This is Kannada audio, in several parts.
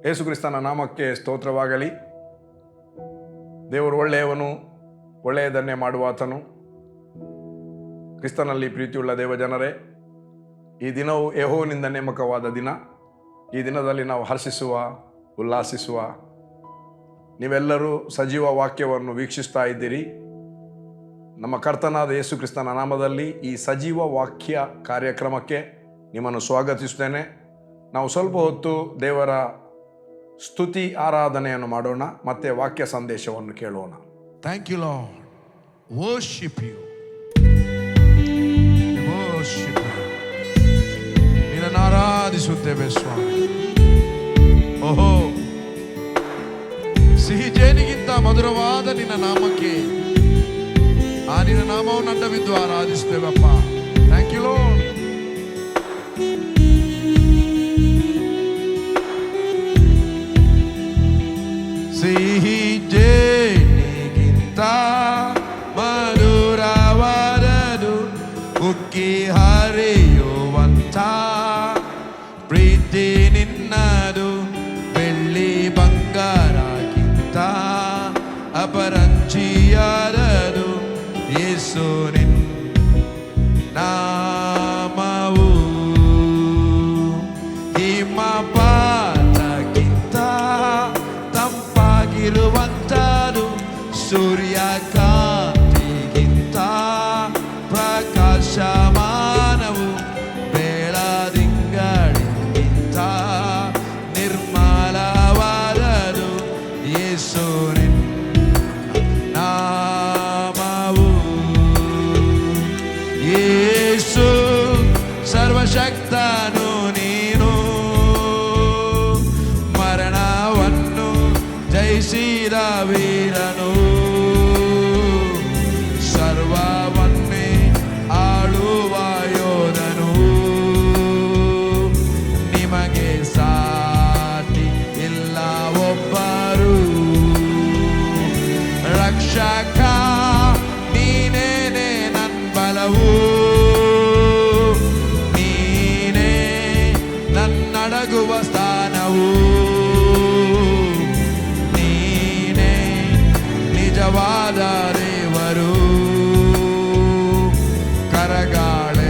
ಯೇಸು ಕ್ರಿಸ್ತನ ನಾಮಕ್ಕೆ ಸ್ತೋತ್ರವಾಗಲಿ. ದೇವರು ಒಳ್ಳೆಯವನು, ಒಳ್ಳೆಯದನ್ನೇ ಮಾಡುವಾತನು. ಕ್ರಿಸ್ತನಲ್ಲಿ ಪ್ರೀತಿಯುಳ್ಳ ದೇವಜನರೇ, ಈ ದಿನವು ಯೆಹೋವನಿಂದ ನೇಮಕವಾದ ದಿನ. ಈ ದಿನದಲ್ಲಿ ನಾವು ಹರ್ಷಿಸುವ, ಉಲ್ಲಾಸಿಸುವ, ನೀವೆಲ್ಲರೂ ಸಜೀವ ವಾಕ್ಯವನ್ನು ವೀಕ್ಷಿಸ್ತಾ ಇದ್ದೀರಿ. ನಮ್ಮ ಕರ್ತನಾದ ಯೇಸು ಕ್ರಿಸ್ತನ ನಾಮದಲ್ಲಿ ಈ ಸಜೀವ ವಾಕ್ಯ ಕಾರ್ಯಕ್ರಮಕ್ಕೆ ನಿಮ್ಮನ್ನು ಸ್ವಾಗತಿಸುತ್ತೇನೆ. ನಾವು ಸ್ವಲ್ಪ ಹೊತ್ತು ದೇವರ ಸ್ತುತಿ ಆರಾಧನೆಯನ್ನು ಮಾಡೋಣ, ಮತ್ತೆ ವಾಕ್ಯ ಸಂದೇಶವನ್ನು ಕೇಳೋಣ. Thank you, Lord. Worship you. Worship you. ನಿನ್ನನ್ನು ಆರಾಧಿಸುತ್ತೇವೆ ಸ್ವಾಮಿ. ಓಹೋ, ಸಿಹಿ ಜೇನಿಗಿಂತ ಮಧುರವಾದ ನಿನ್ನ ನಾಮಕ್ಕೆ, ಆ ನಿನ್ನ ನಾಮವನ್ನು ಅಡ್ಡಬಿದ್ದು ಆರಾಧಿಸುತ್ತೇವಪ್ಪ. Thank you lord. ಸಿಹಿ ಜೇನಿಗಿಂತ ಮಧುರವಾದದು, ಉಕ್ಕಿ ಹರಿಯುವಂತ ಪ್ರೀತಿ ನಿನ್ನದು. ಬೆಳ್ಳಿ ಬಂಗಾರಕ್ಕಿಂತ ಅಪರಂಜಿಯಾದದು ಯೇಸು ನಿನ್ನ ನಾಮವು. ಹಿಮಪಾತಕ್ಕಿಂತ ತಂಪಾಗಿರುವಂತದು, ಸೂರ್ಯಕಾಂತಿಗಿಂತ ಪ್ರಕಾಶಮಾನವು, ಬೆಳದಿಂಗಳಿಗಿಂತ ನಿರ್ಮಲವಾದದು ಯೇಸು ನಿನ್ನ ನಾಮವು. ಯೇಸು ಸರ್ವಶಕ್ತನು ನೀನು, ಮರಣವನ್ನು ಜಯಿಸಿದ ವೀರನು, ಸರ್ವವನ್ನೇ ಆಳುವ ಯೋಧನು. ನಿಮಗೆ ಸಾಟಿ ಇಲ್ಲ ಒಬ್ಬರು, ರಕ್ಷಕ ನೀನೇನೆ ನನ್ ಬಲವು, ನೀನೇ ನನ್ನಡಗುವ ಸ್ಥಾನವು, ನೀನೇ ನಿಜವಾದ ದೇವರು. ಕರಗಾಳೆತ್ತಿ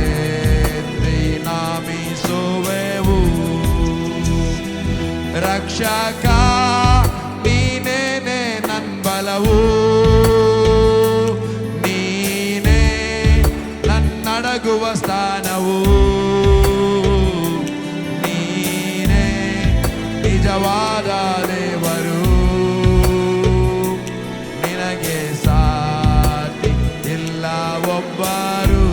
ನಾಮಿಸುವೆವು, ರಕ್ಷಕ ನೀನೇನೆ ನನ್ ಬಲವು, ನೀನೇ ನನ್ನಡಗುವ ಸ್ಥಾನವು, ನೀನೇ ನಿಜವಾದ ದೇವರು. ನಿನಗೆ ಸಾಟಿ ಇಲ್ಲ ಒಬ್ಬರು,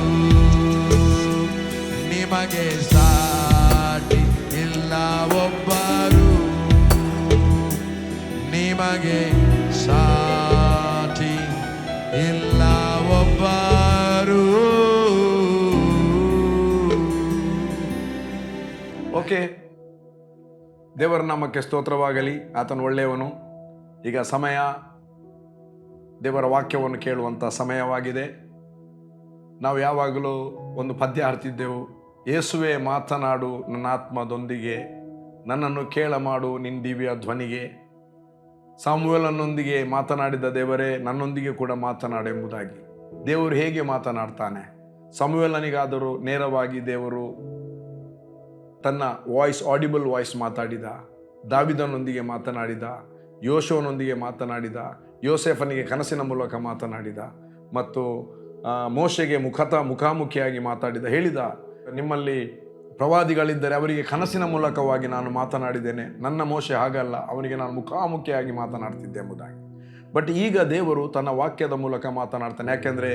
ನಿಮಗೆ ಸಾಟಿ ಇಲ್ಲ ಒಬ್ಬರು, ನಿಮಗೆ ಸಾಟಿ ಇಲ್ಲ ಒಬ್ಬರು. ಓಕೆ, ದೇವರ ನಾಮಕ್ಕೆ ಸ್ತೋತ್ರವಾಗಲಿ. ಆತನು ಒಳ್ಳೆಯವನು. ಈಗ ಸಮಯ ದೇವರ ವಾಕ್ಯವನ್ನು ಕೇಳುವಂಥ ಸಮಯವಾಗಿದೆ. ನಾವು ಯಾವಾಗಲೂ ಒಂದು ಪದ್ಯ ಹಾಡ್ತಿದ್ದೆವು, ಯೇಸುವೆ ಮಾತನಾಡು ನನ್ನ ಆತ್ಮದೊಂದಿಗೆ, ನನ್ನನ್ನು ಕೇಳ ಮಾಡು ನಿನ್ನ ದಿವ್ಯ ಧ್ವನಿಗೆ. ಸಮುವೇಲನೊಂದಿಗೆ ಮಾತನಾಡಿದ ದೇವರೇ ನನ್ನೊಂದಿಗೆ ಕೂಡ ಮಾತನಾಡೆಂಬುದಾಗಿ. ದೇವರು ಹೇಗೆ ಮಾತನಾಡ್ತಾನೆ? ಸಮುವೇಲನಿಗಾದರೂ ನೇರವಾಗಿ ದೇವರು ತನ್ನ ಆಡಿಬಲ್ ವಾಯ್ಸ್ ಮಾತಾಡಿದ, ದಾವಿದನೊಂದಿಗೆ ಮಾತನಾಡಿದ, ಯೋಶುವನೊಂದಿಗೆ ಮಾತನಾಡಿದ, ಯೋಸೇಫನಿಗೆ ಕನಸಿನ ಮೂಲಕ ಮಾತನಾಡಿದ, ಮತ್ತು ಮೋಶೆಗೆ ಮುಖಾಮುಖಿಯಾಗಿ ಮಾತಾಡಿದ. ಹೇಳಿದ, ನಿಮ್ಮಲ್ಲಿ ಪ್ರವಾದಿಗಳಿದ್ದರೆ ಅವರಿಗೆ ಕನಸಿನ ಮೂಲಕವಾಗಿ ನಾನು ಮಾತನಾಡಿದ್ದೇನೆ, ನನ್ನ ಮೋಶೆ ಹಾಗಲ್ಲ, ಅವನಿಗೆ ನಾನು ಮುಖಾಮುಖಿಯಾಗಿ ಮಾತನಾಡ್ತಿದ್ದೆ ಎಂಬುದಾಗಿ. ಬಟ್ ಈಗ ದೇವರು ತನ್ನ ವಾಕ್ಯದ ಮೂಲಕ ಮಾತನಾಡ್ತಾನೆ. ಯಾಕೆಂದರೆ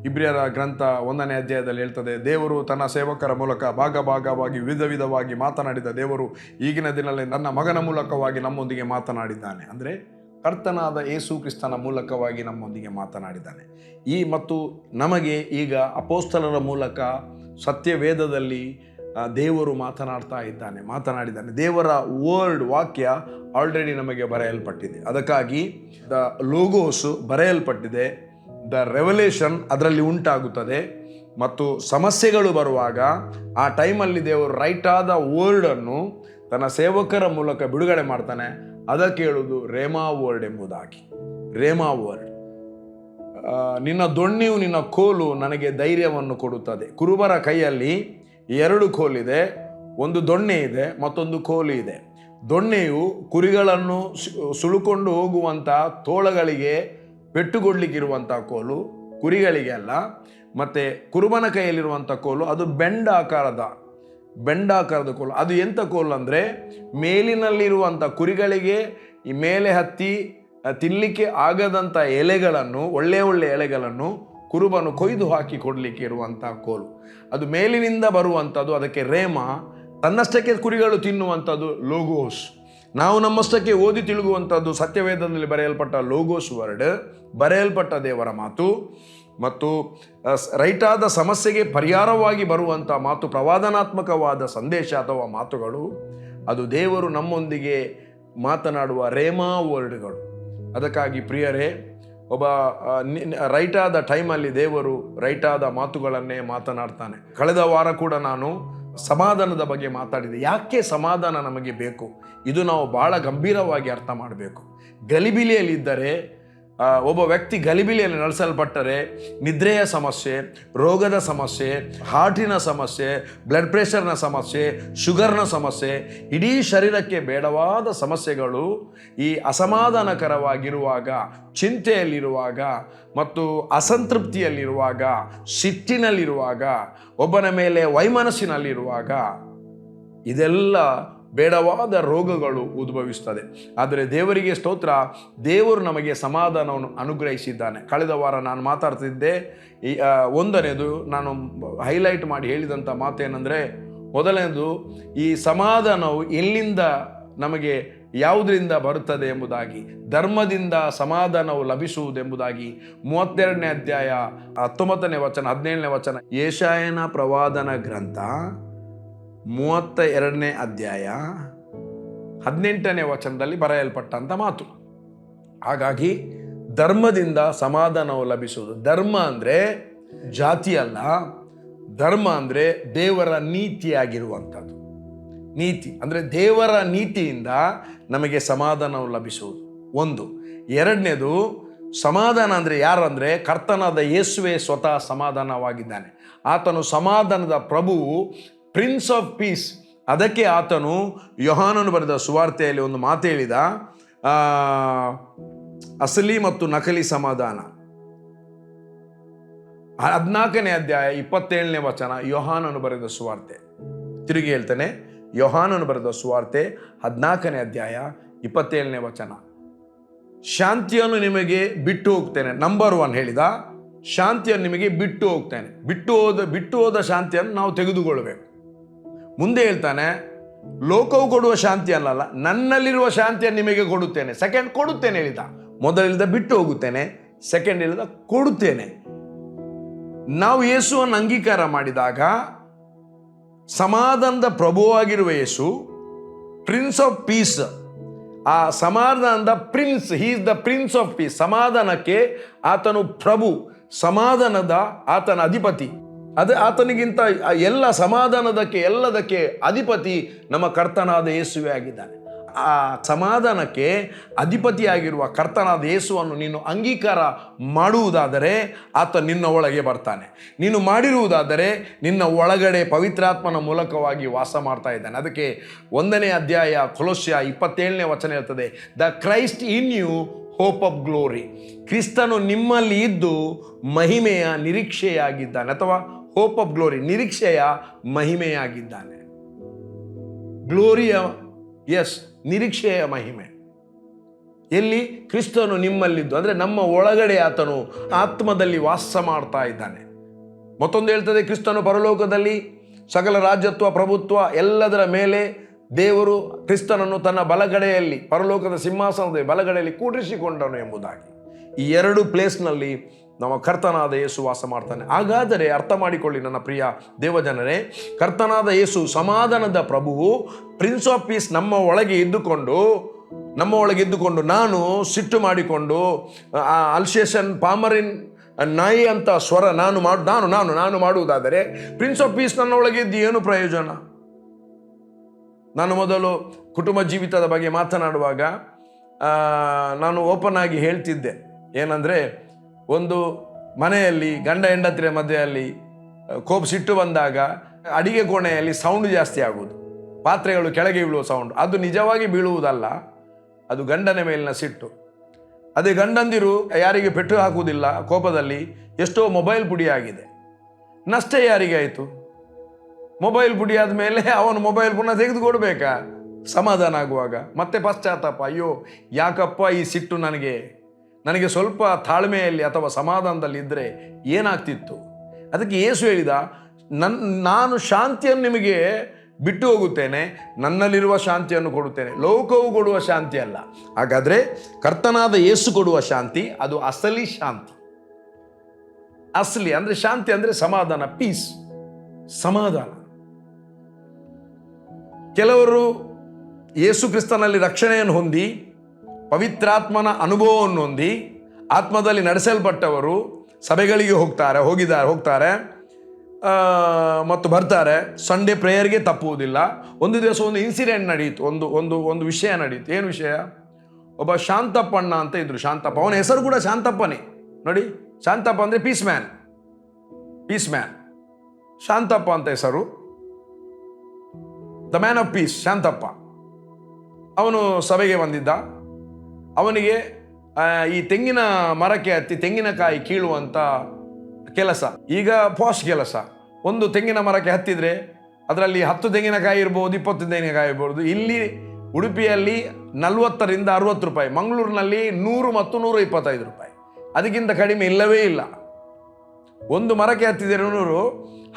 ಇಬ್ರಿಯರ ಗ್ರಂಥ 1ನೇ ಅಧ್ಯಾಯದಲ್ಲಿ ಹೇಳ್ತದೆ, ದೇವರು ತನ್ನ ಸೇವಕರ ಮೂಲಕ ಭಾಗವಾಗಿ ವಿಧವಾಗಿ ಮಾತನಾಡಿದ ದೇವರು ಈಗಿನ ದಿನದಲ್ಲಿ ನನ್ನ ಮಗನ ಮೂಲಕವಾಗಿ ನಮ್ಮೊಂದಿಗೆ ಮಾತನಾಡಿದ್ದಾನೆ. ಅಂದರೆ ಕರ್ತನಾದ ಯೇಸು ಕ್ರಿಸ್ತನ ಮೂಲಕವಾಗಿ ನಮ್ಮೊಂದಿಗೆ ಮಾತನಾಡಿದ್ದಾನೆ. ಮತ್ತು ನಮಗೆ ಈಗ ಅಪೋಸ್ತಲರ ಮೂಲಕ ಸತ್ಯವೇದದಲ್ಲಿ ದೇವರು ಮಾತನಾಡಿದ್ದಾನೆ. ದೇವರ ವಾಕ್ಯ ಆಲ್ರೆಡಿ ನಮಗೆ ಬರೆಯಲ್ಪಟ್ಟಿದೆ. ಅದಕ್ಕಾಗಿ ದ ಲೋಗೋಸ್ ಬರೆಯಲ್ಪಟ್ಟಿದೆ, ದ ರೆವಲೇಷನ್ ಅದರಲ್ಲಿ ಉಂಟಾಗುತ್ತದೆ. ಮತ್ತು ಸಮಸ್ಯೆಗಳು ಬರುವಾಗ ಆ ಟೈಮಲ್ಲಿ ದೇವರು ರೈಟ್ ಆದ ವರ್ಡನ್ನು ತನ್ನ ಸೇವಕರ ಮೂಲಕ ಬಿಡುಗಡೆ ಮಾಡ್ತಾನೆ. ಅದಕ್ಕೆ ಹೇಳುವುದು ರೇಮಾ ವರ್ಡ್ ಎಂಬುದಾಗಿ. Rhema word. ನಿನ್ನ ದೊಣ್ಣೆಯು ನಿನ್ನ ಕೋಲು ನನಗೆ ಧೈರ್ಯವನ್ನು ಕೊಡುತ್ತದೆ. ಕುರುಬರ ಕೈಯಲ್ಲಿ 2 ಕೋಲಿದೆ, ಒಂದು ದೊಣ್ಣೆ ಇದೆ, ಮತ್ತೊಂದು ಕೋಲು ಇದೆ. ದೊಣ್ಣೆಯು ಕುರಿಗಳನ್ನು ಸುಳುಕೊಂಡು ಹೋಗುವಂಥ ತೋಳಗಳಿಗೆ ಪೆಟ್ಟುಗೊಡ್ಲಿಕ್ಕಿರುವಂಥ ಕೋಲು, ಕುರಿಗಳಿಗೆ ಅಲ್ಲ. ಮತ್ತು ಕುರುಬನ ಕೈಯಲ್ಲಿರುವಂಥ ಕೋಲು ಅದು ಬೆಂಡಾಕಾರದ ಕೋಲು. ಅದು ಎಂಥ ಕೋಲು ಅಂದರೆ, ಮೇಲಿನಲ್ಲಿರುವಂಥ ಕುರಿಗಳಿಗೆ ಈ ಮೇಲೆ ಹತ್ತಿ ತಿನ್ನಲಿಕ್ಕೆ ಆಗದಂಥ ಎಲೆಗಳನ್ನು, ಒಳ್ಳೆಯ ಎಲೆಗಳನ್ನು ಕುರುಬನು ಕೊಯ್ದು ಹಾಕಿ ಕೊಡಲಿಕ್ಕೆ ಇರುವಂಥ ಕೋಲು. ಅದು ಮೇಲಿನಿಂದ ಬರುವಂಥದ್ದು, ಅದಕ್ಕೆ ರೇಮ. ತನ್ನಷ್ಟಕ್ಕೆ ಕುರಿಗಳು ತಿನ್ನುವಂಥದ್ದು ಲೋಗೋಸ್. ನಾವು ನಮ್ಮಷ್ಟಕ್ಕೆ ಓದಿ ತಿಳುಗುವಂಥದ್ದು ಸತ್ಯವೇದದಲ್ಲಿ ಬರೆಯಲ್ಪಟ್ಟ ಲೋಗೋಸ್ ವರ್ಡ್, ಬರೆಯಲ್ಪಟ್ಟ ದೇವರ ಮಾತು. ಮತ್ತು ರೈಟಾದ ಸಮಸ್ಯೆಗೆ ಪರಿಹಾರವಾಗಿ ಬರುವಂಥ ಮಾತು, ಪ್ರವಾದನಾತ್ಮಕವಾದ ಸಂದೇಶ ಅಥವಾ ಮಾತುಗಳು, ಅದು ದೇವರು ನಮ್ಮೊಂದಿಗೆ ಮಾತನಾಡುವ ರೇಮಾ ವರ್ಡ್ಗಳು. ಅದಕ್ಕಾಗಿ ಪ್ರಿಯರೇ, ಒಬ್ಬ ರೈಟಾದ ಟೈಮಲ್ಲಿ ದೇವರು ರೈಟಾದ ಮಾತುಗಳನ್ನೇ ಮಾತನಾಡ್ತಾನೆ. ಕಳೆದ ವಾರ ಕೂಡ ನಾನು ಸಮಾಧಾನದ ಬಗ್ಗೆ ಮಾತಾಡಿದೆ. ಯಾಕೆ ಸಮಾಧಾನ ನಮಗೆ ಬೇಕು? ಇದು ನಾವು ಭಾಳ ಗಂಭೀರವಾಗಿ ಅರ್ಥ ಮಾಡಬೇಕು. ಗಲಿಬಿಲಿಯಲ್ಲಿದ್ದರೆ, ಒಬ್ಬ ವ್ಯಕ್ತಿ ಗಲಿಬಿಲಿಯಲ್ಲಿ ನಡೆಸಲ್ಪಟ್ಟರೆ ನಿದ್ರೆಯ ಸಮಸ್ಯೆ, ರೋಗದ ಸಮಸ್ಯೆ, ಹಾರ್ಟಿನ ಸಮಸ್ಯೆ, ಬ್ಲಡ್ ಪ್ರೆಷರ್ನ ಸಮಸ್ಯೆ, ಶುಗರ್ನ ಸಮಸ್ಯೆ, ಇಡೀ ಶರೀರಕ್ಕೆ ಬೇಡವಾದ ಸಮಸ್ಯೆಗಳು ಈ ಅಸಮಾಧಾನಕರವಾಗಿರುವಾಗ, ಚಿಂತೆಯಲ್ಲಿರುವಾಗ ಮತ್ತು ಅಸಂತೃಪ್ತಿಯಲ್ಲಿರುವಾಗ, ಸಿಟ್ಟಿನಲ್ಲಿರುವಾಗ, ಒಬ್ಬನ ಮೇಲೆ ವೈಮನಸ್ಸಿನಲ್ಲಿರುವಾಗ ಇದೆಲ್ಲ ಬೇಡವಾದ ರೋಗಗಳು ಉದ್ಭವಿಸ್ತದೆ. ಆದರೆ ದೇವರಿಗೆ ಸ್ತೋತ್ರ, ದೇವರು ನಮಗೆ ಸಮಾಧಾನವನ್ನು ಅನುಗ್ರಹಿಸಿದ್ದಾನೆ. ಕಳೆದ ವಾರ ನಾನು ಮಾತಾಡ್ತಿದ್ದೆ. ಒಂದನೇದು ನಾನು ಹೈಲೈಟ್ ಮಾಡಿ ಹೇಳಿದಂಥ ಮಾತೇನೆಂದರೆ, ಮೊದಲನೇದು ಈ ಸಮಾಧಾನವು ಎಲ್ಲಿಂದ ನಮಗೆ ಯಾವುದರಿಂದ ಬರುತ್ತದೆ ಎಂಬುದಾಗಿ, ಧರ್ಮದಿಂದ ಸಮಾಧಾನವು ಲಭಿಸುವುದೆಂಬುದಾಗಿ 32ನೇ ಅಧ್ಯಾಯ 19ನೇ ವಚನ 17ನೇ ವಚನ, ಯೆಶಾಯನ ಪ್ರವಾದನ ಗ್ರಂಥ 32ನೇ ಅಧ್ಯಾಯ 18ನೇ ವಚನದಲ್ಲಿ ಬರೆಯಲ್ಪಟ್ಟಂಥ ಮಾತು. ಹಾಗಾಗಿ ಧರ್ಮದಿಂದ ಸಮಾಧಾನವು ಲಭಿಸುವುದು. ಧರ್ಮ ಅಂದರೆ ಜಾತಿ ಅಲ್ಲ, ಧರ್ಮ ಅಂದರೆ ದೇವರ ನೀತಿಯಾಗಿರುವಂಥದ್ದು. ನೀತಿ ಅಂದರೆ ದೇವರ ನೀತಿಯಿಂದ ನಮಗೆ ಸಮಾಧಾನವು ಲಭಿಸುವುದು ಒಂದು. ಎರಡನೇದು, ಸಮಾಧಾನ ಅಂದರೆ ಯಾರಂದರೆ ಕರ್ತನಾದ ಯೇಸುವೆ ಸ್ವತಃ ಸಮಾಧಾನವಾಗಿದ್ದಾನೆ. ಆತನು ಸಮಾಧಾನದ ಪ್ರಭುವು, ಪ್ರಿನ್ಸ್ ಆಫ್ ಪೀಸ್. ಅದಕ್ಕೆ ಆತನು ಯೋಹಾನನು ಬರೆದ ಸುವಾರ್ತೆಯಲ್ಲಿ ಒಂದು ಮಾತು ಹೇಳಿದ, ಅಸಲಿ ಮತ್ತು ನಕಲಿ ಸಮಾಧಾನ. 14ನೇ ಅಧ್ಯಾಯ 27ನೇ ವಚನ, ಯೋಹಾನನು ಬರೆದ ಸುವಾರ್ತೆ. ತಿರುಗಿ ಹೇಳ್ತಾನೆ, ಯೋಹಾನನು ಬರೆದ ಸುವಾರ್ತೆ 14ನೇ ಅಧ್ಯಾಯ 27ನೇ ವಚನ. ಶಾಂತಿಯನ್ನು ನಿಮಗೆ ಬಿಟ್ಟು ಹೋಗ್ತೇನೆ. ನಂಬರ್ 1 ಹೇಳಿದ, ಶಾಂತಿಯನ್ನು ನಿಮಗೆ ಬಿಟ್ಟು ಹೋಗ್ತೇನೆ. ಬಿಟ್ಟು ಹೋದ ಶಾಂತಿಯನ್ನು ನಾವು ತೆಗೆದುಕೊಳ್ಳಬೇಕು. ಮುಂದೆ ಹೇಳ್ತಾನೆ, ಲೋಕವು ಕೊಡುವ ಶಾಂತಿ ಅಲ್ಲಲ್ಲ, ನನ್ನಲ್ಲಿರುವ ಶಾಂತಿಯನ್ನು ನಿಮಗೆ ಕೊಡುತ್ತೇನೆ. ಸೆಕೆಂಡ್ ಕೊಡುತ್ತೇನೆ ಹೇಳಿದ. ಮೊದಲಿಂದ ಬಿಟ್ಟು ಹೋಗುತ್ತೇನೆ, ಸೆಕೆಂಡ್ ಹೇಳಿದ ಕೊಡುತ್ತೇನೆ. ನಾವು ಯೇಸುವನ್ನು ಅಂಗೀಕಾರ ಮಾಡಿದಾಗ ಸಮಾಧಾನದ ಪ್ರಭುವಾಗಿರುವ ಯೇಸು, ಪ್ರಿನ್ಸ್ ಆಫ್ ಪೀಸ್, ಆ ಸಮಾಧಾನದ prince, he is the prince of peace. ಸಮಾಧಾನಕ್ಕೆ ಆತನು ಪ್ರಭು, ಸಮಾಧಾನದ ಆತನ ಅಧಿಪತಿ. ಆತನಿಗಿಂತ ಎಲ್ಲ ಸಮಾಧಾನದಕ್ಕೆ ಎಲ್ಲದಕ್ಕೆ ಅಧಿಪತಿ ನಮ್ಮ ಕರ್ತನಾದ ಯೇಸುವೇ ಆಗಿದ್ದಾನೆ. ಆ ಸಮಾಧಾನಕ್ಕೆ ಅಧಿಪತಿಯಾಗಿರುವ ಕರ್ತನಾದ ಯೇಸುವನ್ನು ನೀನು ಅಂಗೀಕಾರ ಮಾಡುವುದಾದರೆ ಆತ ನಿನ್ನ ಒಳಗೆ ಬರ್ತಾನೆ. ನೀನು ಮಾಡಿರುವುದಾದರೆ ನಿನ್ನ ಒಳಗಡೆ ಪವಿತ್ರಾತ್ಮನ ಮೂಲಕವಾಗಿ ವಾಸ ಮಾಡ್ತಾ ಇದ್ದಾನೆ. ಅದಕ್ಕೆ 1ನೇ ಅಧ್ಯಾಯ ಕೊಲೊಸ್ಯ 27ನೇ ವಚನ ಹೇಳ್ತದೆ, the Christ in you hope of glory. ಕ್ರಿಸ್ತನು ನಿಮ್ಮಲ್ಲಿ ಇದ್ದು ಮಹಿಮೆಯ ನಿರೀಕ್ಷೆಯಾಗಿದ್ದಾನೆ. ಅಥವಾ ಹೋಪ್ ಆಫ್ ಗ್ಲೋರಿ, ನಿರೀಕ್ಷೆಯ ಮಹಿಮೆಯಾಗಿದ್ದಾನೆ. ಗ್ಲೋರಿಯ, ಎಸ್, ನಿರೀಕ್ಷೆಯ ಮಹಿಮೆ. ಎಲ್ಲಿ? ಕ್ರಿಸ್ತನು ನಿಮ್ಮಲ್ಲಿದ್ದು, ಅಂದರೆ ನಮ್ಮ ಒಳಗಡೆ ಆತನು ಆತ್ಮದಲ್ಲಿ ವಾಸ ಮಾಡ್ತಾ ಇದ್ದಾನೆ. ಮತ್ತೊಂದು ಹೇಳ್ತದೆ, ಕ್ರಿಸ್ತನು ಪರಲೋಕದಲ್ಲಿ ಸಕಲ ರಾಜ್ಯತ್ವ, ಪ್ರಭುತ್ವ ಎಲ್ಲದರ ಮೇಲೆ ದೇವರು ಕ್ರಿಸ್ತನನ್ನು ತನ್ನ ಬಲಗಡೆಯಲ್ಲಿ, ಪರಲೋಕದ ಸಿಂಹಾಸನದ ಬಲಗಡೆಯಲ್ಲಿ ಕೂಡಿಸಿಕೊಂಡನು ಎಂಬುದಾಗಿ. ಈ 2 ಪ್ಲೇಸ್ನಲ್ಲಿ ನಮ್ಮ ಕರ್ತನಾದ ಯೇಸು ವಾಸ ಮಾಡ್ತಾನೆ. ಹಾಗಾದರೆ ಅರ್ಥ ಮಾಡಿಕೊಳ್ಳಿ ನನ್ನ ಪ್ರಿಯ ದೇವಜನರೇ, ಕರ್ತನಾದ ಯೇಸು ಸಮಾಧಾನದ ಪ್ರಭುವು, ಪ್ರಿನ್ಸ್ ಆಫ್ ಪೀಸ್ ನಮ್ಮ ಒಳಗೆ ಇದ್ದುಕೊಂಡು ನಾನು ಸಿಟ್ಟು ಮಾಡಿಕೊಂಡು ಅಲ್ಸೇಷನ್, ಪಾಮರಿನ್, ನಾಯಿ ಅಂತ ಸ್ವರ ನಾನು ಮಾಡುವುದಾದರೆ ಪ್ರಿನ್ಸ್ ಆಫ್ ಪೀಸ್ ನನ್ನ ಒಳಗೆ ಇದ್ದು ಏನು ಪ್ರಯೋಜನ? ನಾನು ಮೊದಲು ಕುಟುಂಬ ಜೀವಿತದ ಬಗ್ಗೆ ಮಾತನಾಡುವಾಗ ನಾನು ಓಪನ್ ಆಗಿ ಹೇಳ್ತಿದ್ದೆ, ಏನಂದರೆ ಒಂದು ಮನೆಯಲ್ಲಿ ಗಂಡ ಹೆಂಡತಿಯ ಮಧ್ಯೆಯಲ್ಲಿ ಸಿಟ್ಟು ಬಂದಾಗ ಅಡಿಗೆ ಕೋಣೆಯಲ್ಲಿ ಸೌಂಡ್ ಜಾಸ್ತಿ ಆಗುವುದು, ಪಾತ್ರೆಗಳು ಕೆಳಗೆ ಬೀಳುವ ಸೌಂಡ್. ಅದು ನಿಜವಾಗಿ ಬೀಳುವುದಲ್ಲ, ಅದು ಗಂಡನ ಮೇಲಿನ ಸಿಟ್ಟು. ಅದೇ ಗಂಡಂದಿರು ಯಾರಿಗೆ ಪೆಟ್ಟು ಹಾಕುವುದಿಲ್ಲ ಕೋಪದಲ್ಲಿ, ಎಷ್ಟೋ ಮೊಬೈಲ್ ಪುಡಿಯಾಗಿದೆ. ನಷ್ಟ ಯಾರಿಗೆ ಆಯಿತು? ಮೊಬೈಲ್ ಪುಡಿಯಾದ ಮೇಲೆ ಅವನು ಮೊಬೈಲ್ ಪುನಃ ತೆಗೆದುಕೊಡ್ಬೇಕಾ ಸಮಾಧಾನ ಆಗುವಾಗ? ಮತ್ತೆ ಪಶ್ಚಾತ್ತಾಪ, ಅಯ್ಯೋ ಯಾಕಪ್ಪ ಈ ಸಿಟ್ಟು ನನಗೆ ಸ್ವಲ್ಪ ತಾಳ್ಮೆಯಲ್ಲಿ ಅಥವಾ ಸಮಾಧಾನದಲ್ಲಿ ಇದ್ದರೆ ಏನಾಗ್ತಿತ್ತು. ಅದಕ್ಕೆ ಯೇಸು ಹೇಳಿದ, ನಾನು ಶಾಂತಿಯನ್ನು ನಿಮಗೆ ಬಿಟ್ಟು ಹೋಗುತ್ತೇನೆ, ನನ್ನಲ್ಲಿರುವ ಶಾಂತಿಯನ್ನು ಕೊಡುತ್ತೇನೆ, ಲೋಕವು ಕೊಡುವ ಶಾಂತಿ ಅಲ್ಲ. ಹಾಗಾದರೆ ಕರ್ತನಾದ ಯೇಸು ಕೊಡುವ ಶಾಂತಿ ಅದು ಅಸಲಿ ಶಾಂತಿ. ಅಸಲಿ ಅಂದರೆ ಶಾಂತಿ ಅಂದರೆ ಸಮಾಧಾನ, ಪೀಸ್, ಸಮಾಧಾನ. ಕೆಲವರು ಯೇಸು ಕ್ರಿಸ್ತನಲ್ಲಿ ರಕ್ಷಣೆಯನ್ನು ಹೊಂದಿ ಪವಿತ್ರಾತ್ಮನ ಅನುಭವವನ್ನು ಹೊಂದಿ ಆತ್ಮದಲ್ಲಿ ನಡೆಸಲ್ಪಟ್ಟವರು ಸಭೆಗಳಿಗೆ ಹೋಗ್ತಾರೆ ಮತ್ತು ಬರ್ತಾರೆ. ಸಂಡೇ ಪ್ರೇಯರ್ಗೆ ತಪ್ಪುವುದಿಲ್ಲ. ಒಂದು ದಿವಸ ಒಂದು ಇನ್ಸಿಡೆಂಟ್ ನಡೀತು, ಒಂದು ವಿಷಯ ನಡೀತು. ಏನು ವಿಷಯ? ಒಬ್ಬ ಶಾಂತಪ್ಪಣ್ಣ ಅಂತ ಇದ್ರು. ಶಾಂತಪ್ಪ, ಅವನ ಹೆಸರು ಕೂಡ ಶಾಂತಪ್ಪನೇ. ನೋಡಿ, ಶಾಂತಪ್ಪ ಅಂದರೆ ಪೀಸ್ ಮ್ಯಾನ್. ಶಾಂತಪ್ಪ ಅಂತ ಹೆಸರು, the man of peace, Shanthappa. ಅವನು ಸಭೆಗೆ ಬಂದಿದ್ದ. ಅವನಿಗೆ ಈ ತೆಂಗಿನ ಮರಕ್ಕೆ ಹತ್ತಿ ತೆಂಗಿನಕಾಯಿ ಕೀಳುವಂಥ ಕೆಲಸ, ಈಗ ಪಾಶ್ ಕೆಲಸ. ಒಂದು ತೆಂಗಿನ ಮರಕ್ಕೆ ಹತ್ತಿದ್ರೆ ಅದರಲ್ಲಿ 10 ತೆಂಗಿನಕಾಯಿ ಇರ್ಬೋದು, 20 ತೆಂಗಿನಕಾಯಿ ಇರ್ಬೋದು. ಇಲ್ಲಿ ಉಡುಪಿಯಲ್ಲಿ 40ರಿಂದ 60 ರೂಪಾಯಿ, ಮಂಗಳೂರಿನಲ್ಲಿ 100 ಮತ್ತು 125 ರೂಪಾಯಿ, ಅದಕ್ಕಿಂತ ಕಡಿಮೆ ಇಲ್ಲವೇ ಇಲ್ಲ. ಒಂದು ಮರಕ್ಕೆ ಹತ್ತಿದ್ರೆ 100,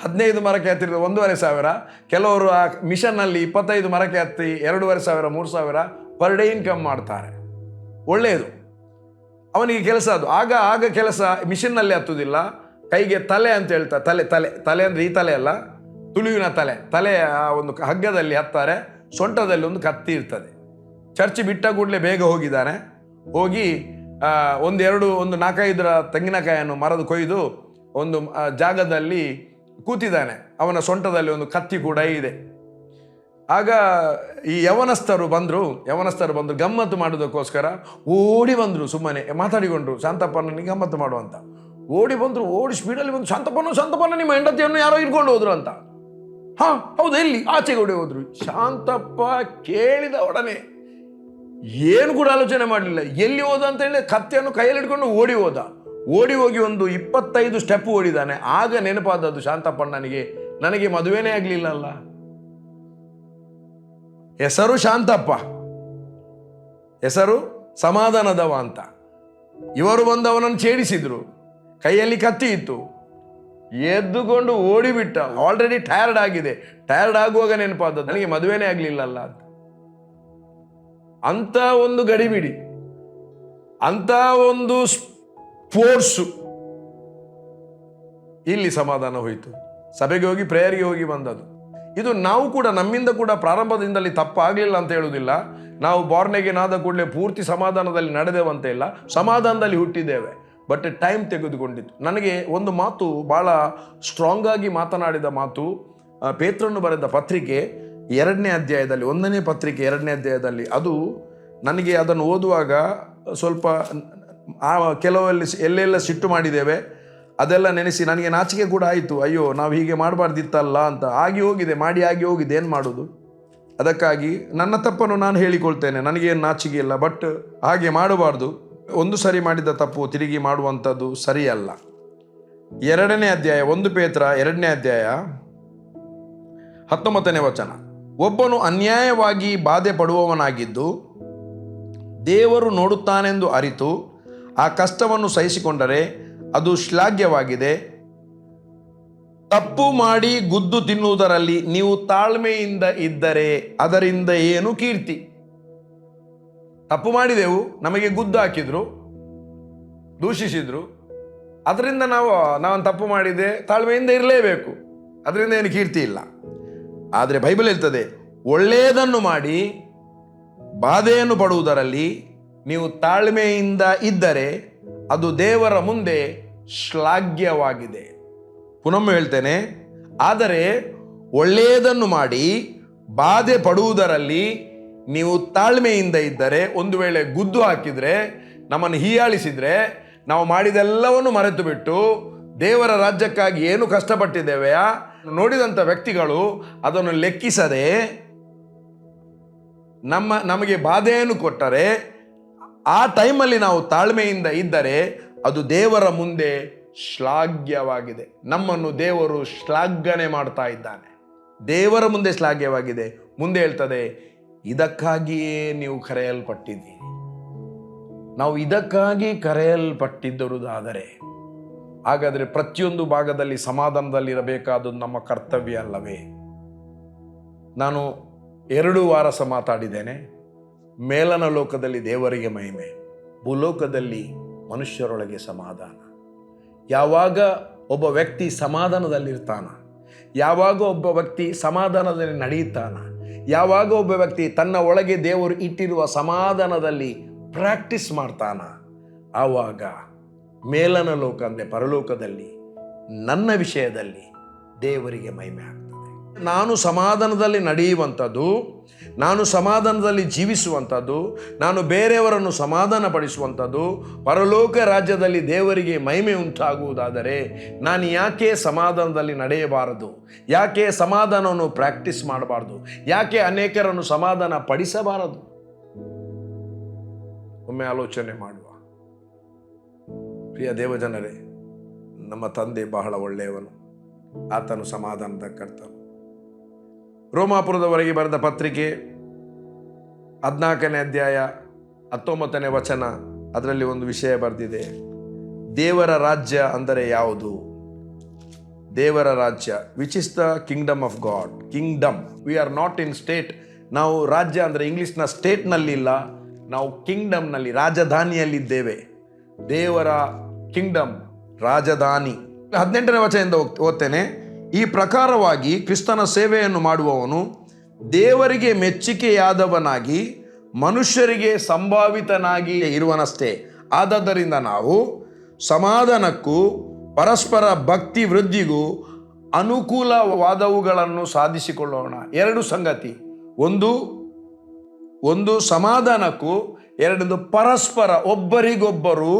15 ಮರಕ್ಕೆ ಹತ್ತಿದ್ರೆ 1,500. ಕೆಲವರು ಆ ಮಿಷನ್ನಲ್ಲಿ 25 ಮರಕ್ಕೆ ಹತ್ತಿ 2,500, 3,000 ಪರ್ ಡೇ ಇನ್ಕಮ್ ಮಾಡ್ತಾರೆ. ಒಳ್ಳೆಯದು, ಅವನಿಗೆ ಕೆಲಸ ಅದು. ಆಗ ಕೆಲಸ ಮಿಷನ್ನಲ್ಲಿ ಹತ್ತುವುದಿಲ್ಲ, ಕೈಗೆ ತಲೆ ಅಂತ ಹೇಳ್ತಾರೆ. ತಲೆ ಅಂದರೆ ಈ ತಲೆ ಅಲ್ಲ, ತುಳುವಿನ ತಲೆ ಒಂದು ಹಗ್ಗದಲ್ಲಿ ಹತ್ತಾರೆ. ಸೊಂಟದಲ್ಲಿ ಒಂದು ಕತ್ತಿ ಇರ್ತದೆ. ಚರ್ಚ್ ಬಿಟ್ಟ ಕೂಡಲೇ ಬೇಗ ಹೋಗಿದ್ದಾನೆ. ಹೋಗಿ ಒಂದು 4-5 ತೆಂಗಿನಕಾಯಿಯನ್ನು ಮರದ ಕೊಯ್ದು ಒಂದು ಜಾಗದಲ್ಲಿ ಕೂತಿದ್ದಾನೆ. ಅವನ ಸೊಂಟದಲ್ಲಿ ಒಂದು ಕತ್ತಿ ಕೂಡ ಇದೆ. ಆಗ ಈ ಯವನಸ್ಥರು ಬಂದರು. ಗಮ್ಮತ್ತು ಮಾಡೋದಕ್ಕೋಸ್ಕರ ಓಡಿ ಬಂದರು. ಸುಮ್ಮನೆ ಮಾತಾಡಿಕೊಂಡ್ರು, ಶಾಂತಪ್ಪನಿಗೆ ಗಮ್ಮತ್ತು ಮಾಡುವಂತ. ಓಡಿ ಸ್ಪೀಡಲ್ಲಿ ಬಂದು, ಶಾಂತಪ್ಪನ ನಿಮ್ಮ ಹೆಂಡತಿಯನ್ನು ಯಾರೋ ಇಟ್ಕೊಂಡು ಹೋದ್ರು ಅಂತ. ಹೌದು, ಎಲ್ಲಿ? ಆಚೆಗೆ ಓಡಿ ಹೋದ್ರು. ಶಾಂತಪ್ಪ ಕೇಳಿದ ಒಡನೆ ಏನು ಕೂಡ ಆಲೋಚನೆ ಮಾಡಲಿಲ್ಲ. ಎಲ್ಲಿ ಹೋದ ಅಂತ ಹೇಳಿ ಕತ್ತೆಯನ್ನು ಕೈಯಲ್ಲಿ ಹಿಡ್ಕೊಂಡು ಓಡಿ ಹೋಗಿ ಒಂದು 25 ಸ್ಟೆಪ್ ಓಡಿದ್ದಾನೆ. ಆಗ ನೆನಪಾದದ್ದು ಶಾಂತಪ್ಪಣ್ಣನಿಗೆ, ನನಗೆ ಮದುವೆನೇ ಆಗಲಿಲ್ಲಲ್ಲ. ಹೆಸರು ಶಾಂತಪ್ಪ, ಹೆಸರು ಸಮಾಧಾನದವ ಅಂತ. ಇವರು ಬಂದು ಅವನನ್ನು ಛೇಡಿಸಿದ್ರು. ಕೈಯಲ್ಲಿ ಕತ್ತಿ ಇತ್ತು. ಎದ್ದುಕೊಂಡು ಓಡಿಬಿಟ್ಟ. ಆಲ್ರೆಡಿ ಟಯರ್ಡ್ ಆಗಿದೆ. ಟಯರ್ಡ್ ಆಗುವಾಗ ನೆನಪಾದದ್ದು, ನನಗೆ ಮದುವೆನೇ ಆಗಲಿಲ್ಲಲ್ಲ ಅಂತ. ಅಂತ ಒಂದು ಗಡಿಬಿಡಿ, ಅಂತ ಒಂದು ಸ್ಪೋರ್ಟ್ಸು. ಇಲ್ಲಿ ಸಮಾಧಾನ ಹೋಯಿತು. ಸಭೆಗೆ ಹೋಗಿ ಪ್ರೇಯರ್ಗೆ ಹೋಗಿ ಬಂದದ್ದು. ಇದು ನಾವು ಕೂಡ, ನಮ್ಮಿಂದ ಕೂಡ ಪ್ರಾರಂಭದಿಂದಲೇ ತಪ್ಪಾಗಲಿಲ್ಲ ಅಂತ ಹೇಳುವುದಿಲ್ಲ. ನಾವು ಬಾರ್ನೆಗೇನ್ ಆದ ಕೂಡಲೇ ಪೂರ್ತಿ ಸಮಾಧಾನದಲ್ಲಿ ನಡೆದೇವಂತ ಇಲ್ಲ, ಸಮಾಧಾನದಲ್ಲಿ ಹುಟ್ಟಿದ್ದೇವೆ. But time ತೆಗೆದುಕೊಂಡಿತ್ತು. ನನಗೆ ಒಂದು ಮಾತು ಭಾಳ ಸ್ಟ್ರಾಂಗ್ ಆಗಿ ಮಾತನಾಡಿದ ಮಾತು, ಪೇತ್ರನು ಬರೆದ ಪತ್ರಿಕೆ 2ನೇ ಅಧ್ಯಾಯದಲ್ಲಿ, 1ನೇ ಪತ್ರಿಕೆ 2ನೇ ಅಧ್ಯಾಯದಲ್ಲಿ. ಅದು ನನಗೆ ಅದನ್ನು ಓದುವಾಗ ಸ್ವಲ್ಪ ಕೆಲವಲ್ಲಿ ಎಲ್ಲೆಲ್ಲ ಸಿಟ್ಟು ಮಾಡಿದ್ದೇವೆ ಅದೆಲ್ಲ ನೆನೆಸಿ ನನಗೆ ನಾಚಿಕೆ ಕೂಡ ಆಯಿತು. ಅಯ್ಯೋ, ನಾವು ಹೀಗೆ ಮಾಡಬಾರ್ದಿತ್ತಲ್ಲ ಅಂತ. ಆಗಿ ಹೋಗಿದೆ, ಏನು ಮಾಡೋದು? ಅದಕ್ಕಾಗಿ ನನ್ನ ತಪ್ಪನ್ನು ನಾನು ಹೇಳಿಕೊಳ್ತೇನೆ, ನನಗೇನು ನಾಚಿಕೆ ಇಲ್ಲ. ಬಟ್ ಹಾಗೆ ಮಾಡಬಾರ್ದು. ಒಂದು ಸರಿ ಮಾಡಿದ ತಪ್ಪು ತಿರುಗಿ ಮಾಡುವಂಥದ್ದು ಸರಿಯಲ್ಲ. 2ನೇ ಅಧ್ಯಾಯ, 1 ಪೇತ್ರ 2ನೇ ಅಧ್ಯಾಯ 19ನೇ ವಚನ. ಒಬ್ಬನು ಅನ್ಯಾಯವಾಗಿ ಬಾಧೆ ಪಡುವವನಾಗಿದ್ದು ದೇವರು ನೋಡುತ್ತಾನೆಂದು ಅರಿತು ಆ ಕಷ್ಟವನ್ನು ಸಹಿಸಿಕೊಂಡರೆ ಅದು ಶ್ಲಾಘ್ಯವಾಗಿದೆ. ತಪ್ಪು ಮಾಡಿ ಗುದ್ದು ತಿನ್ನುವುದರಲ್ಲಿ ನೀವು ತಾಳ್ಮೆಯಿಂದ ಇದ್ದರೆ ಅದರಿಂದ ಏನು ಕೀರ್ತಿ? ತಪ್ಪು ಮಾಡಿದೆವು, ನಮಗೆ ಗುದ್ದು ಹಾಕಿದ್ರು, ದೂಷಿಸಿದ್ರು, ಅದರಿಂದ ನಾನು ತಪ್ಪು ಮಾಡಿದೆ, ತಾಳ್ಮೆಯಿಂದ ಇರಲೇಬೇಕು, ಅದರಿಂದ ಏನು ಕೀರ್ತಿ ಇಲ್ಲ. ಆದರೆ ಬೈಬಲ್ ಹೇಳ್ತದೆ, ಒಳ್ಳೆಯದನ್ನು ಮಾಡಿ ಬಾಧೆಯನ್ನು ಪಡುವುದರಲ್ಲಿ ನೀವು ತಾಳ್ಮೆಯಿಂದ ಇದ್ದರೆ ಅದು ದೇವರ ಮುಂದೆ ಶ್ಲಾಘ್ಯವಾಗಿದೆ. ಪುನಃ ಹೇಳ್ತೇನೆ, ಆದರೆ ಒಳ್ಳೆಯದನ್ನು ಮಾಡಿ ಬಾಧೆ ಪಡುವುದರಲ್ಲಿ ನೀವು ತಾಳ್ಮೆಯಿಂದ ಇದ್ದರೆ, ಒಂದು ವೇಳೆ ಗುದ್ದು ಹಾಕಿದರೆ, ನಮ್ಮನ್ನು ಹೀಯಾಳಿಸಿದರೆ, ನಾವು ಮಾಡಿದೆಲ್ಲವನ್ನು ಮರೆತು ಬಿಟ್ಟು ದೇವರ ರಾಜ್ಯಕ್ಕಾಗಿ ಏನು ಕಷ್ಟಪಟ್ಟಿದ್ದೇವೆಯಾ ನೋಡಿದಂಥ ವ್ಯಕ್ತಿಗಳು ಅದನ್ನು ಲೆಕ್ಕಿಸದೆ ನಮಗೆ ಬಾಧೆಯನ್ನು ಕೊಟ್ಟರೆ, ಆ ಟೈಮಲ್ಲಿ ನಾವು ತಾಳ್ಮೆಯಿಂದ ಇದ್ದರೆ ಅದು ದೇವರ ಮುಂದೆ ಶ್ಲಾಘ್ಯವಾಗಿದೆ. ನಮ್ಮನ್ನು ದೇವರು ಶ್ಲಾಘನೆ ಮಾಡ್ತಾ ಇದ್ದಾನೆ. ದೇವರ ಮುಂದೆ ಶ್ಲಾಘ್ಯವಾಗಿದೆ. ಮುಂದೆ ಹೇಳ್ತದೆ, ಇದಕ್ಕಾಗಿಯೇ ನೀವು ಕರೆಯಲ್ಪಟ್ಟಿದ್ದೀರಿ. ನಾವು ಇದಕ್ಕಾಗಿ ಕರೆಯಲ್ಪಟ್ಟಿದ್ದರುದಾದರೆ ಹಾಗಾದರೆ ಪ್ರತಿಯೊಂದು ಭಾಗದಲ್ಲಿ ಸಮಾಧಾನದಲ್ಲಿರಬೇಕಾದದ್ದು ನಮ್ಮ ಕರ್ತವ್ಯ ಅಲ್ಲವೇ? ನಾನು 2 ವಾರ ಮಾತಾಡಿದ್ದೇನೆ. ಮೇಲನ ಲೋಕದಲ್ಲಿ ದೇವರಿಗೆ ಮಹಿಮೆ, ಭೂಲೋಕದಲ್ಲಿ ಮನುಷ್ಯರೊಳಗೆ ಸಮಾಧಾನ. ಯಾವಾಗ ಒಬ್ಬ ವ್ಯಕ್ತಿ ಸಮಾಧಾನದಲ್ಲಿರ್ತಾನ, ಯಾವಾಗ ಒಬ್ಬ ವ್ಯಕ್ತಿ ಸಮಾಧಾನದಲ್ಲಿ ನಡೆಯುತ್ತಾನ, ಯಾವಾಗ ಒಬ್ಬ ವ್ಯಕ್ತಿ ತನ್ನ ಒಳಗೆ ದೇವರು ಇಟ್ಟಿರುವ ಸಮಾಧಾನದಲ್ಲಿ ಪ್ರಾಕ್ಟೀಸ್ ಮಾಡ್ತಾನ, ಆವಾಗ ಮೇಲನ ಲೋಕ ಅಂದರೆ ಪರಲೋಕದಲ್ಲಿ ನನ್ನ ವಿಷಯದಲ್ಲಿ ದೇವರಿಗೆ ಮಹಿಮೆ ಆಗ್ತದೆ. ನಾನು ಸಮಾಧಾನದಲ್ಲಿ ನಡೆಯುವಂಥದ್ದು, ನಾನು ಸಮಾಧಾನದಲ್ಲಿ ಜೀವಿಸುವಂಥದ್ದು, ನಾನು ಬೇರೆಯವರನ್ನು ಸಮಾಧಾನ ಪಡಿಸುವಂಥದ್ದು, ಪರಲೋಕ ರಾಜ್ಯದಲ್ಲಿ ದೇವರಿಗೆ ಮಹಿಮೆ ಉಂಟಾಗುವುದಾದರೆ ನಾನು ಯಾಕೆ ಸಮಾಧಾನದಲ್ಲಿ ನಡೆಯಬಾರದು? ಯಾಕೆ ಸಮಾಧಾನವನ್ನು ಪ್ರಾಕ್ಟೀಸ್ ಮಾಡಬಾರ್ದು? ಯಾಕೆ ಅನೇಕರನ್ನು ಸಮಾಧಾನ ಪಡಿಸಬಾರದು? ಒಮ್ಮೆ ಆಲೋಚನೆ ಮಾಡುವ. ಪ್ರಿಯ ದೇವಜನರೇ, ನಮ್ಮ ತಂದೆ ಬಹಳ ಒಳ್ಳೆಯವನು, ಆತನು ಸಮಾಧಾನದ ಕರ್ತನು. ರೋಮಾಪುರದವರೆಗೆ ಬರೆದ ಪತ್ರಿಕೆ 14ನೇ ಅಧ್ಯಾಯ 19ನೇ ವಚನ, ಅದರಲ್ಲಿ ಒಂದು ವಿಷಯ ಬರೆದಿದೆ. ದೇವರ ರಾಜ್ಯ ಅಂದರೆ ಯಾವುದು? ದೇವರ ರಾಜ್ಯ, which is the kingdom of god. Kingdom, we are not in state. ನಾವು ರಾಜ್ಯ ಅಂದರೆ ಇಂಗ್ಲಿಷ್ನ ಸ್ಟೇಟ್ನಲ್ಲಿ ಇಲ್ಲ, ನಾವು ಕಿಂಗ್ಡಮ್ನಲ್ಲಿ, ರಾಜಧಾನಿಯಲ್ಲಿದ್ದೇವೆ. ದೇವರ ಕಿಂಗ್ಡಮ್, ರಾಜಧಾನಿ. 18ನೇ ವಚನದಿಂದ ಓದ್ತೇನೆ. ಈ ಪ್ರಕಾರವಾಗಿ ಕ್ರಿಸ್ತನ ಸೇವೆಯನ್ನು ಮಾಡುವವನು ದೇವರಿಗೆ ಮೆಚ್ಚುಗೆಯಾದವನಾಗಿ ಮನುಷ್ಯರಿಗೆ ಸಂಭಾವಿತನಾಗಿ ಇರುವನಷ್ಟೇ. ಆದದ್ದರಿಂದ ನಾವು ಸಮಾಧಾನಕ್ಕೂ ಪರಸ್ಪರ ಭಕ್ತಿ ವೃದ್ಧಿಗೂ ಅನುಕೂಲವಾದವುಗಳನ್ನು ಸಾಧಿಸಿಕೊಳ್ಳೋಣ. 2 ಸಂಗತಿ, ಒಂದು ಸಮಾಧಾನಕ್ಕೂ, 2 ಪರಸ್ಪರ ಒಬ್ಬರಿಗೊಬ್ಬರು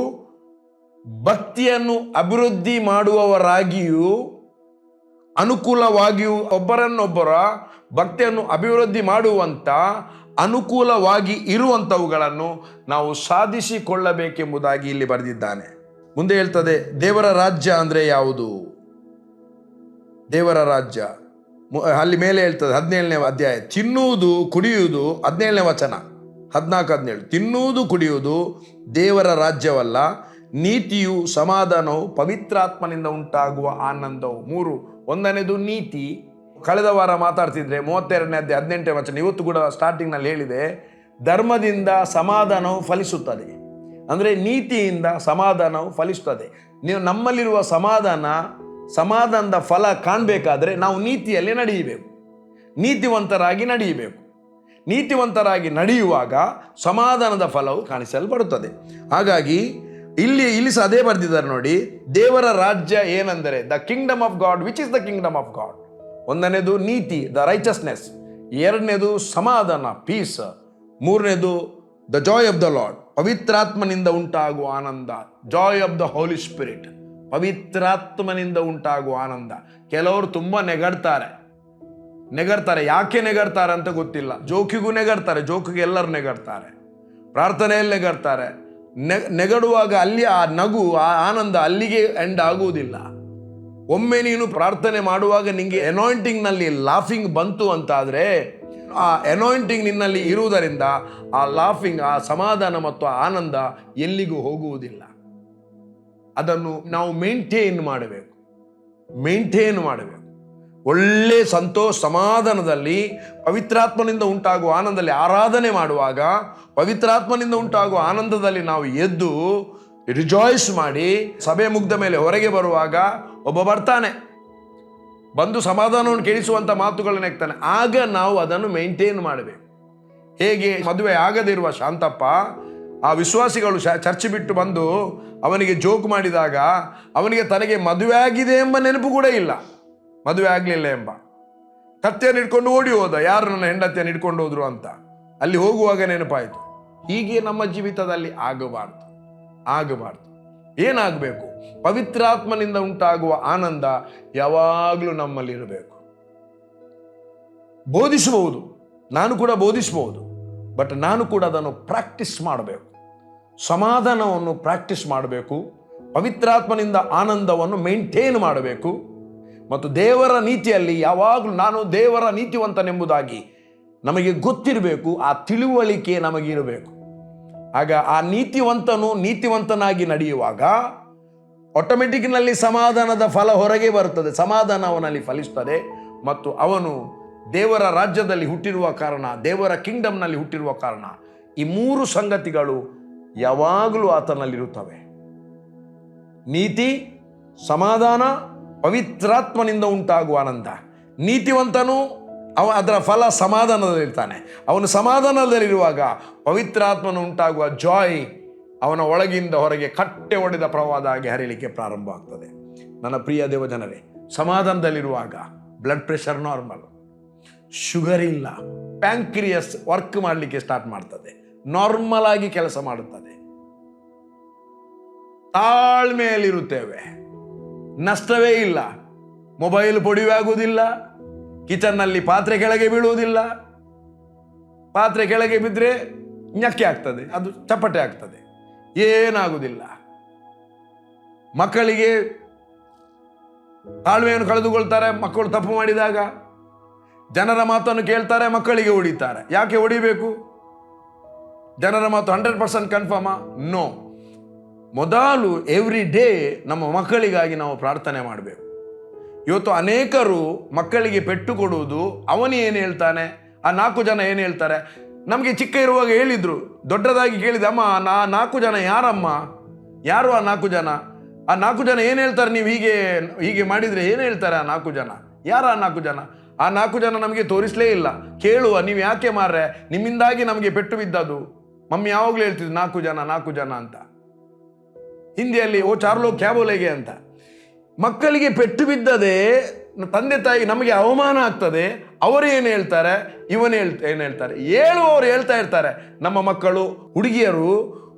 ಭಕ್ತಿಯನ್ನು ಅಭಿವೃದ್ಧಿ ಮಾಡುವವರಾಗಿಯೂ ಅನುಕೂಲವಾಗಿಯೂ, ಒಬ್ಬರನ್ನೊಬ್ಬರ ಭಕ್ತಿಯನ್ನು ಅಭಿವೃದ್ಧಿ ಮಾಡುವಂಥ ಅನುಕೂಲವಾಗಿ ಇರುವಂಥವುಗಳನ್ನು ನಾವು ಸಾಧಿಸಿಕೊಳ್ಳಬೇಕೆಂಬುದಾಗಿ ಇಲ್ಲಿ ಬರೆದಿದ್ದಾನೆ. ಮುಂದೆ ಹೇಳ್ತದೆ, ದೇವರ ರಾಜ್ಯ ಅಂದರೆ ಯಾವುದು? ದೇವರ ರಾಜ್ಯ ಅಲ್ಲಿ ಮೇಲೆ ಹೇಳ್ತದೆ 17ನೇ ಅಧ್ಯಾಯ, ತಿನ್ನುವುದು ಕುಡಿಯುವುದು, 17ನೇ ವಚನ 14-17, ತಿನ್ನುವುದು ಕುಡಿಯುವುದು ದೇವರ ರಾಜ್ಯವಲ್ಲ, ನೀತಿಯು ಸಮಾಧಾನವು ಪವಿತ್ರಾತ್ಮನಿಂದ ಉಂಟಾಗುವ ಆನಂದವು. 3. ಒಂದನೇದು ನೀತಿ. ಕಳೆದ ವಾರ ಮಾತಾಡ್ತಿದ್ರೆ 32ನೇ ಅಧ್ಯಾಯ 18ನೇ ವಚನ, ಇವತ್ತು ಕೂಡ ಸ್ಟಾರ್ಟಿಂಗ್ನಲ್ಲಿ ಹೇಳಿದೆ, ಧರ್ಮದಿಂದ ಸಮಾಧಾನವು ಫಲಿಸುತ್ತದೆ. ಅಂದರೆ ನೀತಿಯಿಂದ ಸಮಾಧಾನವು ಫಲಿಸುತ್ತದೆ. ನೀವು ನಮ್ಮಲ್ಲಿರುವ ಸಮಾಧಾನದ ಫಲ ಕಾಣಬೇಕಾದ್ರೆ ನಾವು ನೀತಿಯಲ್ಲಿ ನಡೆಯಬೇಕು, ನೀತಿವಂತರಾಗಿ ನಡೆಯಬೇಕು. ನೀತಿವಂತರಾಗಿ ನಡೆಯುವಾಗ ಸಮಾಧಾನದ ಫಲವು ಕಾಣಿಸಲ್ಪಡುತ್ತದೆ. ಹಾಗಾಗಿ ಇಲ್ಲಿ ಸಹ ಅದೇ ಬರೆದಿದ್ದಾರೆ ನೋಡಿ, ದೇವರ ರಾಜ್ಯ ಏನೆಂದರೆ the kingdom of God, which is the kingdom of God. ಒಂದನೇದು ನೀತಿ, ದ ರೈಚಸ್ನೆಸ್. 2ನೇದು ಸಮಾಧಾನ, ಪೀಸ್. 3ನೇದು the joy of the Lord, ಪವಿತ್ರಾತ್ಮನಿಂದ ಉಂಟಾಗುವ ಆನಂದ. Joy of the Holy Spirit, ಪವಿತ್ರಾತ್ಮನಿಂದ ಉಂಟಾಗುವ ಆನಂದ. ಕೆಲವರು ತುಂಬ ನೆಗಡ್ತಾರೆ. ಯಾಕೆ ನೆಗಡ್ತಾರೆ ಅಂತ ಗೊತ್ತಿಲ್ಲ. ಜೋಕಿಗೂ ನೆಗಡ್ತಾರೆ, ಜೋಕಿಗೆ ಎಲ್ಲರೂ ನೆಗಡ್ತಾರೆ. ಪ್ರಾರ್ಥನೆಯಲ್ಲಿ ನೆಗಡ್ತಾರೆ. ನೆಗಡುವಾಗ ಅಲ್ಲಿ ಆ ನಗು, ಆ ಆನಂದ ಅಲ್ಲಿಗೆ ಎಂಡ್ ಆಗುವುದಿಲ್ಲ. ಒಮ್ಮೆ ನೀನು ಪ್ರಾರ್ಥನೆ ಮಾಡುವಾಗ ನಿಂಗೆ ಅನಾಯಿಂಟಿಂಗ್ನಲ್ಲಿ ಲಾಫಿಂಗ್ ಬಂತು ಅಂತಾದರೆ, ಆ ಅನಾಯಿಂಟಿಂಗ್ ನಿನ್ನಲ್ಲಿ ಇರುವುದರಿಂದ ಆ ಲಾಫಿಂಗ್, ಆ ಸಮಾಧಾನ ಮತ್ತು ಆ ಆನಂದ ಎಲ್ಲಿಗೂ ಹೋಗುವುದಿಲ್ಲ. ಅದನ್ನು ನಾವು ಮೇಂಟೈನ್ ಮಾಡಬೇಕು. ಒಳ್ಳೆ ಸಮಾಧಾನದಲ್ಲಿ ಪವಿತ್ರಾತ್ಮನಿಂದ ಉಂಟಾಗುವ ಆನಂದದಲ್ಲಿ ಆರಾಧನೆ ಮಾಡುವಾಗ, ಪವಿತ್ರಾತ್ಮನಿಂದ ಉಂಟಾಗುವ ಆನಂದದಲ್ಲಿ ನಾವು ಎದ್ದು ರಿಜಾಯ್ಸ್ ಮಾಡಿ ಸಭೆ ಮುಗ್ದ ಮೇಲೆ ಹೊರಗೆ ಬರುವಾಗ ಒಬ್ಬ ಬರ್ತಾನೆ, ಬಂದು ಸಮಾಧಾನವನ್ನು ಕೇಳಿಸುವಂಥ ಮಾತುಗಳನ್ನು ಹೇಳ್ತಾನೆ. ಆಗ ನಾವು ಅದನ್ನು ಮೇಂಟೈನ್ ಮಾಡಬೇಕು. ಹೇಗೆ ಮದುವೆ ಆಗದಿರುವ ಶಾಂತಪ್ಪ, ಆ ವಿಶ್ವಾಸಿಗಳು ಚರ್ಚ್ ಬಿಟ್ಟು ಬಂದು ಅವನಿಗೆ ಜೋಕ್ ಮಾಡಿದಾಗ ಅವನಿಗೆ ತನಗೆ ಮದುವೆ ಆಗಿದೆ ಎಂಬ ನೆನಪು ಕೂಡ ಇಲ್ಲ, ಮದುವೆ ಆಗಲಿಲ್ಲ ಎಂಬ. ಕತ್ತೆಯನ್ನು ಹಿಡ್ಕೊಂಡು ಓಡಿ ಹೋದ, ಯಾರು ನನ್ನ ಹೆಂಡತಿಯನ್ನು ಹಿಡ್ಕೊಂಡು ಹೋದ್ರು ಅಂತ. ಅಲ್ಲಿ ಹೋಗುವಾಗ ನೆನಪಾಯಿತು. ಹೀಗೆ ನಮ್ಮ ಜೀವಿತದಲ್ಲಿ ಆಗಬಾರ್ದು. ಏನಾಗಬೇಕು? ಪವಿತ್ರಾತ್ಮನಿಂದ ಉಂಟಾಗುವ ಆನಂದ ಯಾವಾಗಲೂ ನಮ್ಮಲ್ಲಿ ಇರಬೇಕು. ಬೋಧಿಸಬಹುದು, ನಾನು ಕೂಡ ಬೋಧಿಸಬಹುದು, ಬಟ್ ನಾನು ಕೂಡ ಅದನ್ನು ಪ್ರಾಕ್ಟೀಸ್ ಮಾಡಬೇಕು. ಸಮಾಧಾನವನ್ನು ಪ್ರಾಕ್ಟೀಸ್ ಮಾಡಬೇಕು, ಪವಿತ್ರಾತ್ಮನಿಂದ ಆನಂದವನ್ನು ಮೇಂಟೈನ್ ಮಾಡಬೇಕು, ಮತ್ತು ದೇವರ ನೀತಿಯಲ್ಲಿ ಯಾವಾಗಲೂ ನಾನು ದೇವರ ನೀತಿವಂತನೆಂಬುದಾಗಿ ನಮಗೆ ಗೊತ್ತಿರಬೇಕು. ಆ ತಿಳುವಳಿಕೆ ನಮಗಿರಬೇಕು. ಆಗ ಆ ನೀತಿವಂತನಾಗಿ ನಡೆಯುವಾಗ ಆಟೋಮೆಟಿಕ್ನಲ್ಲಿ ಸಮಾಧಾನದ ಫಲ ಹೊರಗೆ ಬರುತ್ತದೆ. ಸಮಾಧಾನ ಅವನಲ್ಲಿ ಫಲಿಸ್ತದೆ ಮತ್ತು ಅವನು ದೇವರ ರಾಜ್ಯದಲ್ಲಿ ಹುಟ್ಟಿರುವ ಕಾರಣ, ದೇವರ ಕಿಂಗ್ಡಮ್ನಲ್ಲಿ ಹುಟ್ಟಿರುವ ಕಾರಣ ಈ ಮೂರು ಸಂಗತಿಗಳು ಯಾವಾಗಲೂ ಆತನಲ್ಲಿರುತ್ತವೆ. ನೀತಿ, ಸಮಾಧಾನ, ಪವಿತ್ರಾತ್ಮನಿಂದ ಉಂಟಾಗುವ ಆನಂದ. ನೀತಿವಂತನು ಅದರ ಫಲ ಸಮಾಧಾನದಲ್ಲಿರ್ತಾನೆ. ಅವನು ಸಮಾಧಾನದಲ್ಲಿರುವಾಗ ಪವಿತ್ರಾತ್ಮನು ಉಂಟಾಗುವ ಜಾಯ್ ಅವನ ಒಳಗಿಂದ ಹೊರಗೆ ಕಟ್ಟೆ ಹೊಡೆದ ಪ್ರವಾದ ಆಗಿ ಹರಿಯಲಿಕ್ಕೆ ಪ್ರಾರಂಭ ಆಗ್ತದೆ. ನನ್ನ ಪ್ರಿಯ ದೇವಜನರೇ, ಸಮಾಧಾನದಲ್ಲಿರುವಾಗ ಬ್ಲಡ್ ಪ್ರೆಷರ್ ನಾರ್ಮಲ್, ಶುಗರ್ ಇಲ್ಲ, ಪ್ಯಾಂಕ್ರಿಯಸ್ ವರ್ಕ್ ಮಾಡಲಿಕ್ಕೆ ಸ್ಟಾರ್ಟ್ ಮಾಡ್ತದೆ, ನಾರ್ಮಲ್ ಆಗಿ ಕೆಲಸ ಮಾಡುತ್ತದೆ. ತಾಳ್ಮೆಯಲ್ಲಿರುತ್ತೇವೆ, ನಷ್ಟವೇ ಇಲ್ಲ. ಮೊಬೈಲ್ ಪೊಡಿಯೂ ಆಗುವುದಿಲ್ಲ, ಕಿಚನ್ನಲ್ಲಿ ಪಾತ್ರೆ ಕೆಳಗೆ ಬೀಳುವುದಿಲ್ಲ. ಪಾತ್ರೆ ಕೆಳಗೆ ಬಿದ್ದರೆ ñಕ್ಕೆ ಆಗ್ತದೆ, ಅದು ಚಪ್ಪಟೆ ಆಗ್ತದೆ, ಏನಾಗುವುದಿಲ್ಲ. ಮಕ್ಕಳಿಗೆ ತಾಳ್ಮೆಯನ್ನು ಕಳೆದುಕೊಳ್ತಾರೆ. ಮಕ್ಕಳು ತಪ್ಪು ಮಾಡಿದಾಗ ಜನರ ಮಾತನ್ನು ಕೇಳ್ತಾರೆ, ಮಕ್ಕಳಿಗೆ ಹೊಡಿತಾರೆ. ಯಾಕೆ ಹೊಡಿಬೇಕು? ಜನರ ಮಾತು 100% ಕನ್ಫರ್ಮಾ? ನೋ. ಮೊದಲು ಎವ್ರಿ ಡೇ ನಮ್ಮ ಮಕ್ಕಳಿಗಾಗಿ ನಾವು ಪ್ರಾರ್ಥನೆ ಮಾಡಬೇಕು. ಇವತ್ತು ಅನೇಕರು ಮಕ್ಕಳಿಗೆ ಪೆಟ್ಟು ಕೊಡುವುದು, ಅವನು ಏನು ಹೇಳ್ತಾನೆ, ಆ 4 ಜನ ಏನು ಹೇಳ್ತಾರೆ. ನಮಗೆ ಚಿಕ್ಕ ಇರುವಾಗ ಹೇಳಿದ್ರು, ದೊಡ್ಡದಾಗಿ ಕೇಳಿದೆ, ಅಮ್ಮ 4 ಜನ ಯಾರಮ್ಮ, ಯಾರು ಆ 4 ಜನ? ಆ 4 ಜನ ಏನು ಹೇಳ್ತಾರೆ, ನೀವು ಹೀಗೆ ಮಾಡಿದರೆ ಏನು ಹೇಳ್ತಾರೆ ಆ 4 ಜನ? ಯಾರ ಆ 4 ಜನ? ಆ 4 ಜನ ನಮಗೆ ತೋರಿಸಲೇ ಇಲ್ಲ. ಕೇಳುವ, ನೀವು ಯಾಕೆ ಮಾರ್ರೆ, ನಿಮ್ಮಿಂದಾಗಿ ನಮಗೆ ಪೆಟ್ಟು ಬಿದ್ದದು. ಮಮ್ಮಿ ಯಾವಾಗಲೂ ಹೇಳ್ತಿದ್ರು 4 ಜನ ಅಂತ. ಹಿಂದಿಯಲ್ಲಿ ಓ ಚಾರ್ಲೋ ಕ್ಯಾಬೋಲೆಗೆ ಅಂತ. ಮಕ್ಕಳಿಗೆ ಪೆಟ್ಟು ಬಿದ್ದದೆ ತಂದೆ ತಾಯಿ ನಮಗೆ ಅವಮಾನ ಆಗ್ತದೆ. ಅವರು ಏನು ಹೇಳ್ತಾರೆ, ಏನು ಹೇಳ್ತಾರೆ, ಹೇಳುವವರು ಹೇಳ್ತಾ ಇರ್ತಾರೆ. ನಮ್ಮ ಮಕ್ಕಳು, ಹುಡುಗಿಯರು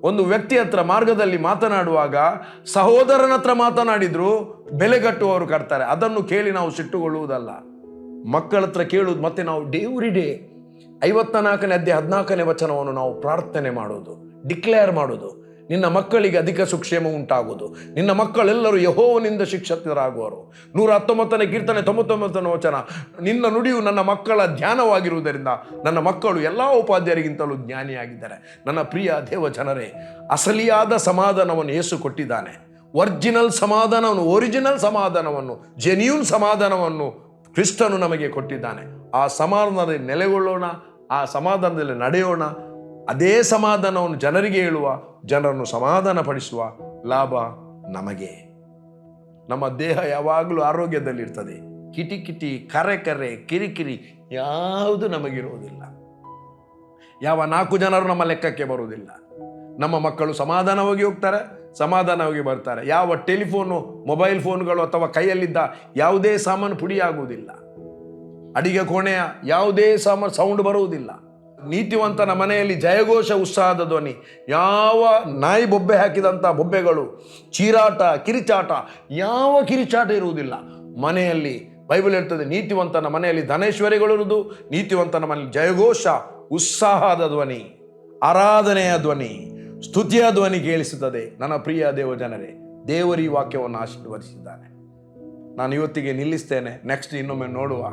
ಒಂದು ವ್ಯಕ್ತಿ ಹತ್ರ ಮಾರ್ಗದಲ್ಲಿ ಮಾತನಾಡುವಾಗ ಸಹೋದರನ ಹತ್ರ ಮಾತನಾಡಿದ್ರು ಬೆಲೆಗಟ್ಟುವವರು ಕಟ್ತಾರೆ. ಅದನ್ನು ಕೇಳಿ ನಾವು ಸಿಟ್ಟುಕೊಳ್ಳುವುದಲ್ಲ, ಮಕ್ಕಳ ಹತ್ರ ಕೇಳುವುದು. ಮತ್ತೆ ನಾವು ಎವ್ರಿ ಡೇ 54ನೇ ಅಧ್ಯಾಯ 14ನೇ ವಚನವನ್ನು ನಾವು ಪ್ರಾರ್ಥನೆ ಮಾಡೋದು, ಡಿಕ್ಲೇರ್ ಮಾಡೋದು. ನಿನ್ನ ಮಕ್ಕಳಿಗೆ ಅಧಿಕ ಸುಕ್ಷೇಮ ಉಂಟಾಗುವುದು, ನಿನ್ನ ಮಕ್ಕಳೆಲ್ಲರೂ ಯೆಹೋವನಿಂದ ಶಿಕ್ಷಿತರಾಗುವರು. 119ನೇ ಕೀರ್ತನೆ 99ನೇ ವಚನ, ನಿನ್ನ ನುಡಿಯು ನನ್ನ ಮಕ್ಕಳ ಧ್ಯಾನವಾಗಿರುವುದರಿಂದ ನನ್ನ ಮಕ್ಕಳು ಎಲ್ಲ ಉಪಾಧ್ಯಾಯರಿಗಿಂತಲೂ ಜ್ಞಾನಿಯಾಗಿದ್ದಾರೆ. ನನ್ನ ಪ್ರಿಯ ದೇವ ಜನರೇ, ಅಸಲಿಯಾದ ಸಮಾಧಾನವನ್ನು ಯೇಸು ಕೊಟ್ಟಿದ್ದಾನೆ. ಒರಿಜಿನಲ್ ಸಮಾಧಾನವನ್ನು ಜೆನ್ಯೂನ್ ಸಮಾಧಾನವನ್ನು ಕ್ರಿಸ್ತನು ನಮಗೆ ಕೊಟ್ಟಿದ್ದಾನೆ. ಆ ಸಮಾಧಾನದಲ್ಲಿ ನೆಲೆಗೊಳ್ಳೋಣ, ಆ ಸಮಾಧಾನದಲ್ಲಿ ನಡೆಯೋಣ. ಅದೇ ಸಮಾಧಾನವನ್ನು ಜನರಿಗೆ ಹೇಳುವ, ಜನರನ್ನು ಸಮಾಧಾನ ಪಡಿಸುವ ಲಾಭ ನಮಗೆ. ನಮ್ಮ ದೇಹ ಯಾವಾಗಲೂ ಆರೋಗ್ಯದಲ್ಲಿರ್ತದೆ. ಕಿಟಿ ಕರೆ ಕಿರಿಕಿರಿ ಯಾವುದು ನಮಗಿರುವುದಿಲ್ಲ. ಯಾವ 4 ಜನರು ನಮ್ಮ ಲೆಕ್ಕಕ್ಕೆ ಬರುವುದಿಲ್ಲ. ನಮ್ಮ ಮಕ್ಕಳು ಸಮಾಧಾನವಾಗಿ ಹೋಗ್ತಾರೆ, ಸಮಾಧಾನವಾಗಿ ಬರ್ತಾರೆ. ಯಾವ ಮೊಬೈಲ್ ಫೋನ್ಗಳು ಅಥವಾ ಕೈಯಲ್ಲಿದ್ದ ಯಾವುದೇ ಸಾಮಾನು ಪುಡಿಯಾಗುವುದಿಲ್ಲ. ಅಡಿಗೆ ಕೋಣೆಯ ಯಾವುದೇ ಸಾಮಾನು ಸೌಂಡ್ ಬರುವುದಿಲ್ಲ. ನೀತಿವಂತನ ಮನೆಯಲ್ಲಿ ಜಯಘೋಷ, ಉತ್ಸಾಹದ ಧ್ವನಿ. ಯಾವ ನಾಯಿ ಬೊಬ್ಬೆ ಹಾಕಿದಂಥ ಬೊಬ್ಬೆಗಳು, ಚೀರಾಟ, ಕಿರಿಚಾಟ, ಯಾವ ಕಿರಿಚಾಟ ಇರುವುದಿಲ್ಲ ಮನೆಯಲ್ಲಿ. ಬೈಬಲ್ ಹೇಳ್ತದೆ, ನೀತಿವಂತನ ಮನೆಯಲ್ಲಿ ಧನೇಶ್ವರಿಗಳಿರುವುದು, ನೀತಿವಂತನ ಮನೆಯಲ್ಲಿ ಜಯಘೋಷ, ಉತ್ಸಾಹದ ಧ್ವನಿ, ಆರಾಧನೆಯ ಧ್ವನಿ, ಸ್ತುತಿಯ ಧ್ವನಿ ಕೇಳಿಸುತ್ತದೆ. ನನ್ನ ಪ್ರಿಯ ದೇವ ಜನರೇ, ದೇವರು ಈ ವಾಕ್ಯವನ್ನು ಆಶೀರ್ವದಿಸಿದ್ದಾನೆ. ನಾನು ಇವತ್ತಿಗೆ ನಿಲ್ಲಿಸ್ತೇನೆ. ನೆಕ್ಸ್ಟ್ ಇನ್ನೊಮ್ಮೆ ನೋಡುವ.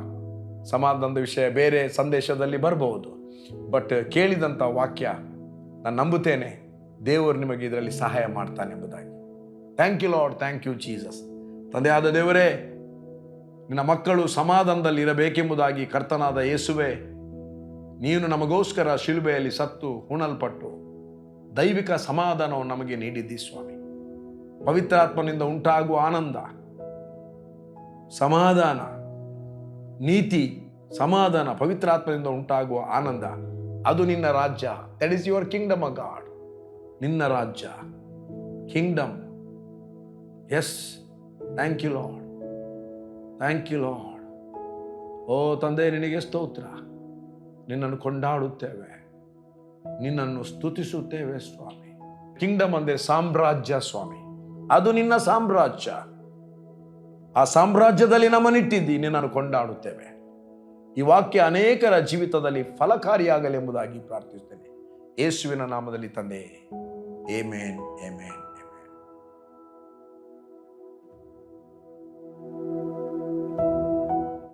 ಸಮಾಧಾನದ ವಿಷಯ ಬೇರೆ ಸಂದೇಶದಲ್ಲಿ ಬರಬಹುದು, ಬಟ್ ಕೇಳಿದಂಥ ವಾಕ್ಯ ನಾನು ನಂಬುತ್ತೇನೆ ದೇವರು ನಿಮಗೆ ಇದರಲ್ಲಿ ಸಹಾಯ ಮಾಡ್ತಾನೆ ಎಂಬುದಾಗಿ. Thank you lord, thank you Jesus. ತಂದೆಯಾದ ದೇವರೇ, ನಿನ್ನ ಮಕ್ಕಳು ಸಮಾಧಾನದಲ್ಲಿ ಇರಬೇಕೆಂಬುದಾಗಿ ಕರ್ತನಾದ ಯೇಸುವೆ, ನೀನು ನಮಗೋಸ್ಕರ ಶಿಲುಬೆಯಲ್ಲಿ ಸತ್ತು ಹುಣಲ್ಪಟ್ಟು ದೈವಿಕ ಸಮಾಧಾನವನ್ನು ನಮಗೆ ನೀಡಿದ್ದಿ ಸ್ವಾಮಿ. ಪವಿತ್ರಾತ್ಮನಿಂದ ಉಂಟಾಗುವ ಆನಂದ, ಸಮಾಧಾನ, ನೀತಿ, ಸಮಾಧಾನ, ಪವಿತ್ರಾತ್ಮದಿಂದ ಉಂಟಾಗುವ ಆನಂದ, ಅದು ನಿನ್ನ ರಾಜ್ಯ. That is your kingdom of God. ನಿನ್ನ ರಾಜ್ಯ, kingdom. Yes, thank you lord, thank you Lord. ಓ ತಂದೆ, ನಿನಗೆ ಸ್ತೋತ್ರ. ನಿನ್ನನ್ನು ಕೊಂಡಾಡುತ್ತೇವೆ, ನಿನ್ನನ್ನು ಸ್ತುತಿಸುತ್ತೇವೆ ಸ್ವಾಮಿ. ಕಿಂಗ್ಡಮ್ ಅಂದರೆ ಸಾಮ್ರಾಜ್ಯ ಸ್ವಾಮಿ. ಅದು ನಿನ್ನ ಸಾಮ್ರಾಜ್ಯ. ಆ ಸಾಮ್ರಾಜ್ಯದಲ್ಲಿ ನಮ್ಮನ್ನಿಟ್ಟಿದ್ದಿ. ನಿನ್ನನ್ನು ಕೊಂಡಾಡುತ್ತೇವೆ. ಈ ವಾಕ್ಯ ಅನೇಕರ ಜೀವಿತದಲ್ಲಿ ಫಲಕಾರಿಯಾಗಲೆಂಬುದಾಗಿ ಪ್ರಾರ್ಥಿಸುತ್ತೇನೆ, ಯೇಸುವಿನ ನಾಮದಲ್ಲಿ ತಂದೆ. Amen, amen.